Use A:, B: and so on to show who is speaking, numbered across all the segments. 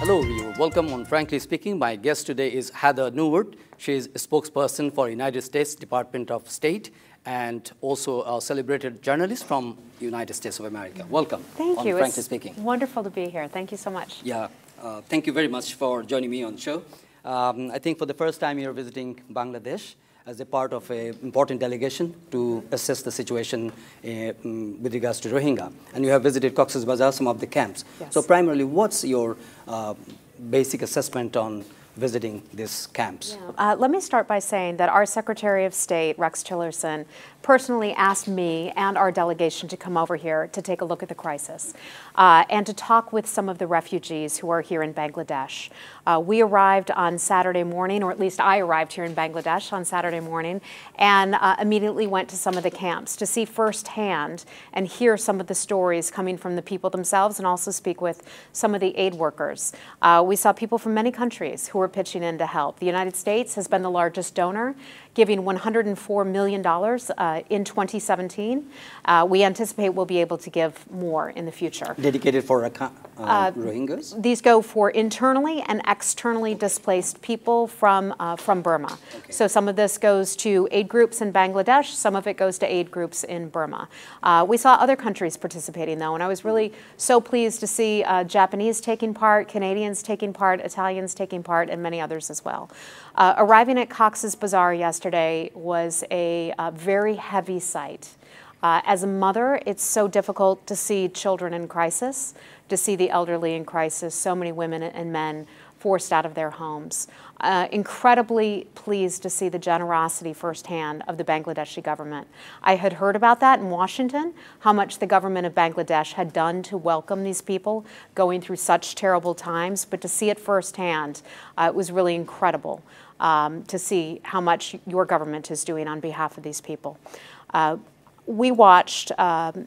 A: Hello, everyone. Welcome on Frankly Speaking. My guest today is Heather Newwood. She is a spokesperson for United States Department of State and also a celebrated journalist from United States of America. Welcome.
B: Thank you.
A: Frankly
B: It's
A: Speaking.
B: Wonderful to be here. Thank you so much.
A: Yeah, thank you very much for joining me on the show. I think for the first time you're visiting Bangladesh as a part of an important delegation to assess the situation with regards to Rohingya. And you have visited Cox's Bazar, some of the camps.
B: Yes.
A: So primarily, what's your basic assessment on visiting these camps?
B: Yeah. Let me start by saying that our Secretary of State, Rex Tillerson, personally asked me and our delegation to come over here to take a look at the crisis and to talk with some of the refugees who are here in Bangladesh. We arrived on Saturday morning, or at least I arrived here in Bangladesh on Saturday morning, and immediately went to some of the camps to see firsthand and hear some of the stories coming from the people themselves and also speak with some of the aid workers. We saw people from many countries who were pitching in to help. The United States has been the largest donor, giving $104 million in 2017. We anticipate we'll be able to give more in the future.
A: Dedicated for Rohingyas?
B: These go for internally and externally displaced people from Burma.
A: Okay.
B: So some of this goes to aid groups in Bangladesh, some of it goes to aid groups in Burma. We saw other countries participating though, and I was really so pleased to see Japanese taking part, Canadians taking part, Italians taking part, and many others as well. Arriving at Cox's Bazar yesterday was a very heavy sight. As a mother, it's so difficult to see children in crisis, to see the elderly in crisis, so many women and men forced out of their homes. Incredibly pleased to see the generosity firsthand of the Bangladeshi government. I had heard about that in Washington, how much the government of Bangladesh had done to welcome these people going through such terrible times, but to see it firsthand, it was really incredible to see how much your government is doing on behalf of these people. We watched,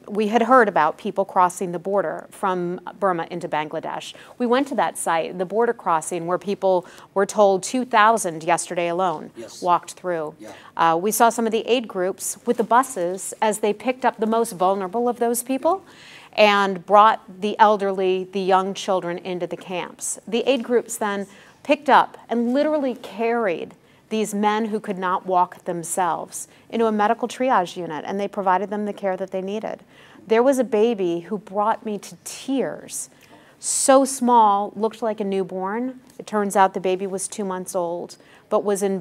B: we had heard about people crossing the border from Burma into Bangladesh. We went to that site, the border crossing, where people were told 2,000 yesterday alone walked through. Yeah. We saw some of the aid groups with the buses as they picked up the most vulnerable of those people and brought the elderly, the young children into the camps. The aid groups then picked up and literally carried these men who could not walk themselves into a medical triage unit, and they provided them the care that they needed. There was a baby who brought me to tears. So small, looked like a newborn. It turns out the baby was 2 months old, but was in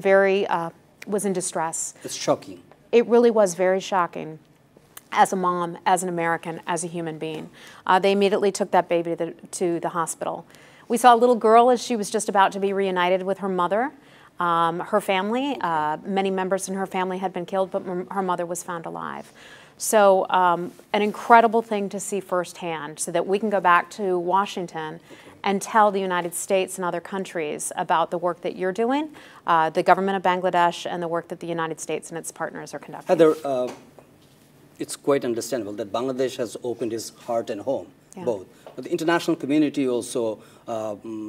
B: distress.
A: It's shocking.
B: It really was very shocking. As a mom, as an American, as a human being. They immediately took that baby to the hospital. We saw a little girl as she was just about to be reunited with her mother. Her family, many members in her family had been killed, but her mother was found alive. So an incredible thing to see firsthand so that we can go back to Washington and tell the United States and other countries about the work that you're doing, the government of Bangladesh, and the work that the United States and its partners are conducting.
A: Heather, it's quite understandable that Bangladesh has opened its heart and home, both. But the international community also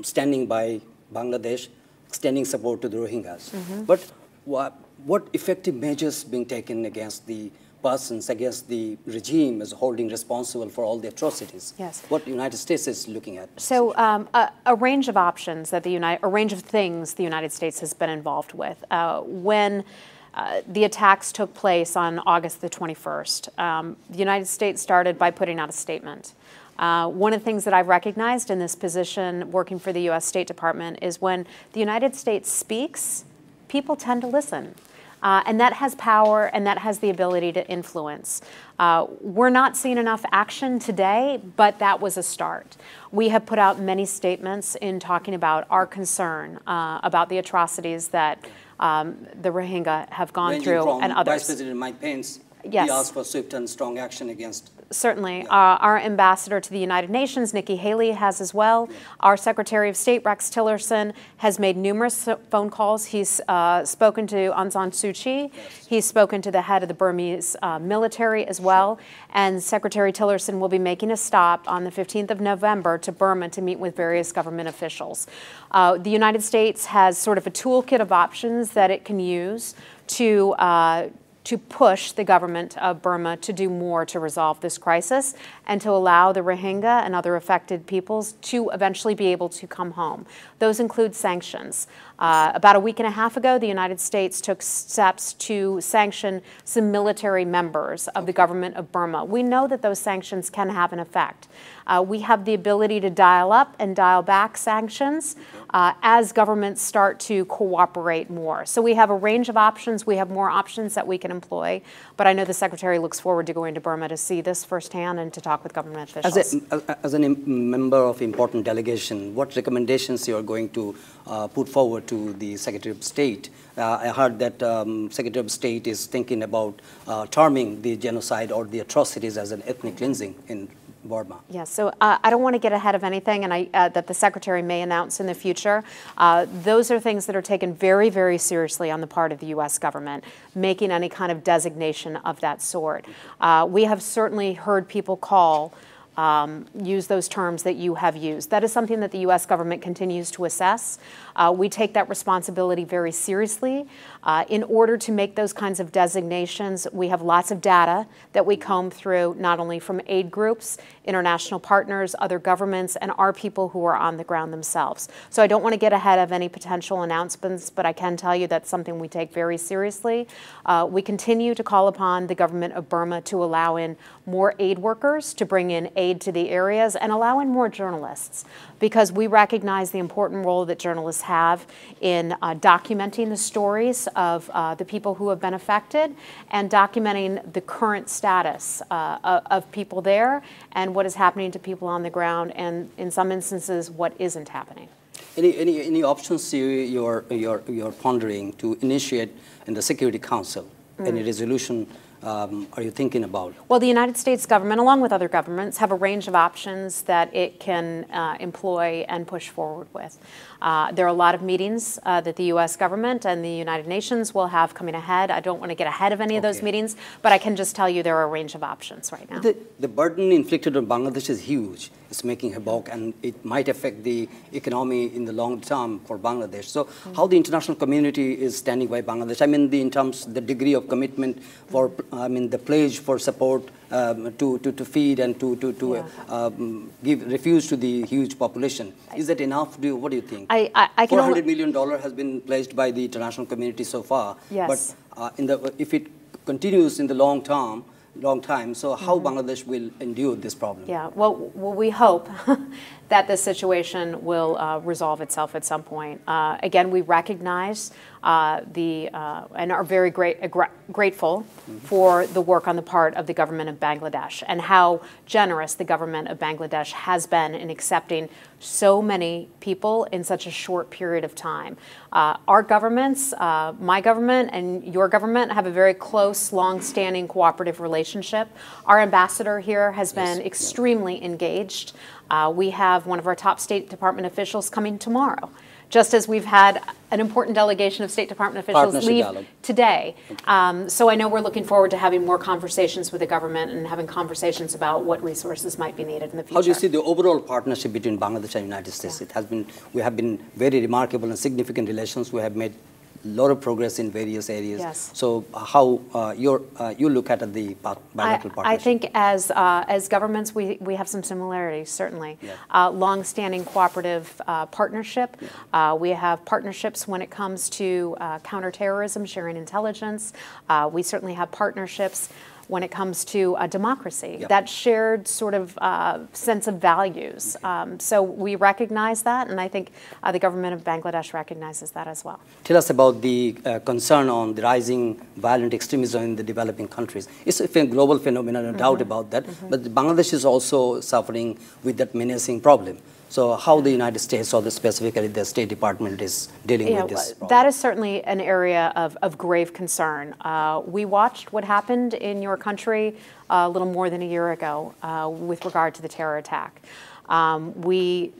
A: standing by Bangladesh, extending support to the Rohingyas. But what effective measures being taken against the persons, against the regime as holding responsible for all the atrocities?
B: Yes.
A: What the United States is looking at?
B: So a range of options that a range of things the United States has been involved with. When the attacks took place on August the 21st, the United States started by putting out a statement. One of the things that I've recognized in this position working for the U.S. State Department is when the United States speaks, people tend to listen. And that has power and that has the ability to influence. We're not seeing enough action today, but that was a start. We have put out many statements in talking about our concern about the atrocities that the Rohingya have gone through and others.
A: Vice President Mike Pence,
B: yes.
A: He asked for swift and strong action against.
B: Certainly. Our ambassador to the United Nations, Nikki Haley, has as well. Yeah. Our Secretary of State, Rex Tillerson, has made numerous phone calls. He's spoken to Aung San Suu Kyi. Yes. He's spoken to the head of the Burmese military as well. And Secretary Tillerson will be making a stop on the 15th of November to Burma to meet with various government officials. The United States has sort of a toolkit of options that it can use to to push the government of Burma to do more to resolve this crisis and to allow the Rohingya and other affected peoples to eventually be able to come home. Those include sanctions. About a week and a half ago, the United States took steps to sanction some military members of the government of Burma. We know that those sanctions can have an effect. We have the ability to dial up and dial back sanctions as governments start to cooperate more. So we have a range of options. We have more options that we can employ. But I know the Secretary looks forward to going to Burma to see this firsthand and to talk with government officials.
A: As a member of important delegation, what recommendations you are going to put forward to the Secretary of State? I heard that Secretary of State is thinking about terming the genocide or the atrocities as an ethnic cleansing in Burma.
B: Yes, so I don't want to get ahead of anything and that the Secretary may announce in the future. Those are things that are taken very, very seriously on the part of the U.S. government, making any kind of designation of that sort. We have certainly heard people use those terms that you have used. That is something that the U.S. government continues to assess. We take that responsibility very seriously. In order to make those kinds of designations, we have lots of data that we comb through, not only from aid groups, international partners, other governments, and our people who are on the ground themselves. So I don't want to get ahead of any potential announcements, but I can tell you that's something we take very seriously. We continue to call upon the government of Burma to allow in more aid workers, to bring in aid to the areas, and allow in more journalists, because we recognize the important role that journalists have in documenting the stories of the people who have been affected and documenting the current status of people there and what is happening to people on the ground, and in some instances what isn't happening.
A: Any options you're pondering to initiate in the Security Council? Any resolution are you thinking about? Well,
B: the United States government, along with other governments, have a range of options that it can employ and push forward with. There are a lot of meetings that the U.S. government and the United Nations will have coming ahead. I don't want to get ahead of any of those meetings, but I can just tell you there are a range of options right now.
A: The burden inflicted on Bangladesh is huge. It's making havoc, and it might affect the economy in the long term for Bangladesh. So how the international community is standing by Bangladesh? I mean, in terms the degree of commitment for, the pledge for support to feed and give refuge to the huge population. Is that enough? What do you think? $400 million has been pledged by the international community so far.
B: Yes.
A: But if it continues in the long time, so how Bangladesh will endure this problem?
B: Yeah, well we hope that this situation will resolve itself at some point. Again, we recognize and are very grateful for the work on the part of the government of Bangladesh and how generous the government of Bangladesh has been in accepting so many people in such a short period of time. Our governments, my government and your government, have a very close, long-standing cooperative relationship. Our ambassador here has been extremely engaged. We have one of our top State Department officials coming tomorrow, just as we've had an important delegation of State Department officials leave today. So I know we're looking forward to having more conversations with the government and having conversations about what resources might be needed in the future.
A: How do you see the overall partnership between Bangladesh and the United States? We have been very remarkable and significant relations. We have made a lot of progress in various areas.
B: Yes.
A: So how you look at the bilateral partnership?
B: I think as governments, we have some similarities, certainly. Yeah. Long-standing cooperative partnership. Yeah. We have partnerships when it comes to counterterrorism, sharing intelligence. We certainly have partnerships when it comes to democracy, that shared sort of sense of values. So we recognize that, and I think the government of Bangladesh recognizes that as well.
A: Tell us about the concern on the rising violent extremism in the developing countries. It's a global phenomenon, no doubt about that, but Bangladesh is also suffering with that menacing problem. So how the United States, or specifically the State Department, is dealing with this problem?
B: That is certainly an area of grave concern. We watched what happened in your country a little more than a year ago with regard to the terror attack. We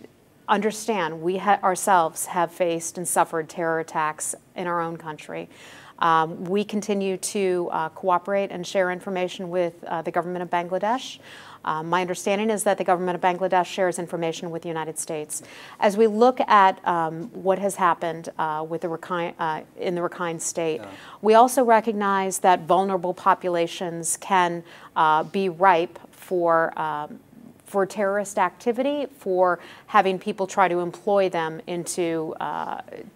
B: understand we ourselves have faced and suffered terror attacks in our own country. We continue to cooperate and share information with the government of Bangladesh. My understanding is that the government of Bangladesh shares information with the United States. As we look at what has happened with the in the Rakhine State, we also recognize that vulnerable populations can be ripe for terrorist activity, for having people try to employ them into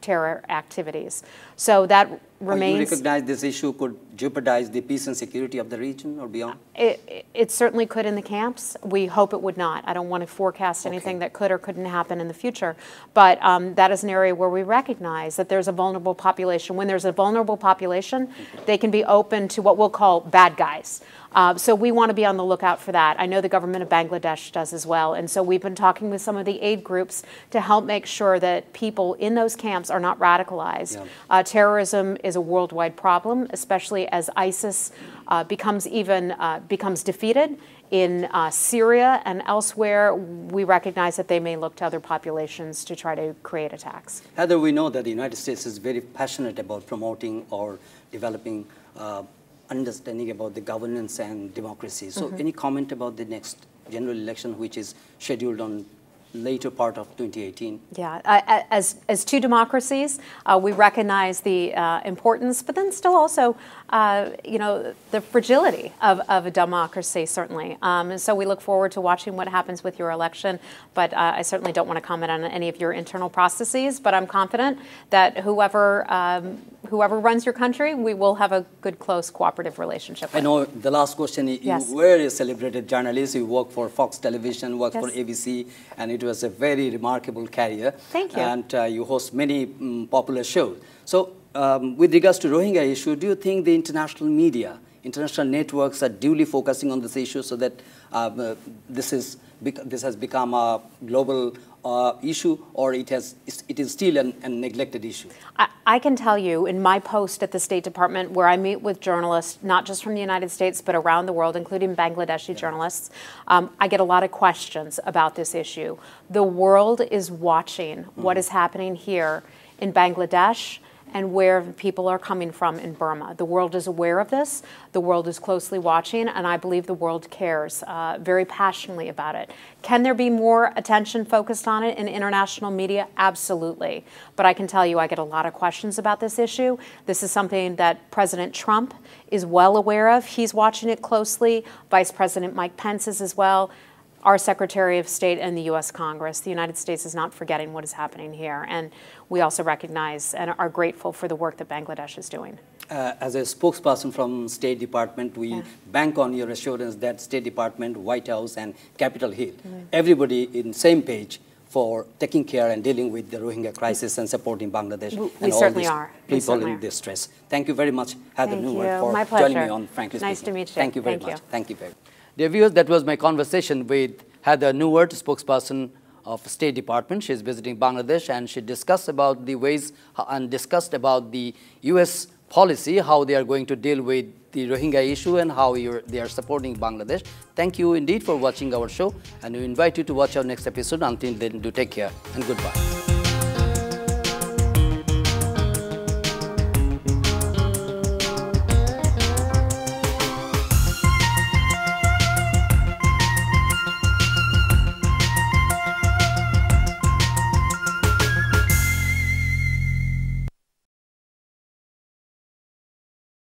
B: terror activities. So that remains.
A: You recognize this issue could jeopardize the peace and security of the region or beyond?
B: It certainly could in the camps. We hope it would not. I don't want to forecast anything that could or couldn't happen in the future. But that is an area where we recognize that there's a vulnerable population. When there's a vulnerable population, they can be open to what we'll call bad guys. So we want to be on the lookout for that. I know the government of Bangladesh does as well. And so we've been talking with some of the aid groups to help make sure that people in those camps are not radicalized. Terrorism is a worldwide problem, especially as ISIS becomes defeated in Syria and elsewhere. We recognize that they may look to other populations to try to create attacks.
A: Heather, we know that the United States is very passionate about promoting or developing understanding about the governance and democracy. So any comment about the next general election, which is scheduled on later part of 2018?
B: Yeah, as two democracies, we recognize the importance, but then still also, you know, the fragility of a democracy, certainly. And so we look forward to watching what happens with your election, but I certainly don't want to comment on any of your internal processes, but I'm confident that whoever runs your country, we will have a good, close, cooperative relationship with.
A: I know the last question, you were a celebrated journalist, you worked for Fox Television, worked for ABC, and it was a very remarkable career.
B: Thank you.
A: And you host many popular shows. So with regards to Rohingya issue, do you think the international media, international networks are duly focusing on this issue so that this has become a global issue, or it is still a neglected issue?
B: I can tell you in my post at the State Department, where I meet with journalists, not just from the United States, but around the world, including Bangladeshi journalists, I get a lot of questions about this issue. The world is watching what is happening here in Bangladesh and where people are coming from in Burma. The world is aware of this. The world is closely watching, and I believe the world cares very passionately about it. Can there be more attention focused on it in international media? Absolutely. But I can tell you I get a lot of questions about this issue. This is something that President Trump is well aware of. He's watching it closely. Vice President Mike Pence is as well. Our Secretary of State and the U.S. Congress. The United States is not forgetting what is happening here. And we also recognize and are grateful for the work that Bangladesh is doing.
A: As a spokesperson from State Department, we bank on your assurance that State Department, White House, and Capitol Hill, everybody in the same page for taking care and dealing with the Rohingya crisis and supporting Bangladesh and all these people in distress. Thank you very much, Heather Newell, for joining me on Frankly Speaking.
B: Nice to meet you.
A: Thank you very much. Thank you very much. Dear viewers, that was my conversation with Heather Newell, spokesperson of State Department. She is visiting Bangladesh, and she discussed about the ways and discussed about the U.S. policy, how they are going to deal with the Rohingya issue and how they are supporting Bangladesh. Thank you indeed for watching our show, and we invite you to watch our next episode. Until then, do take care and goodbye.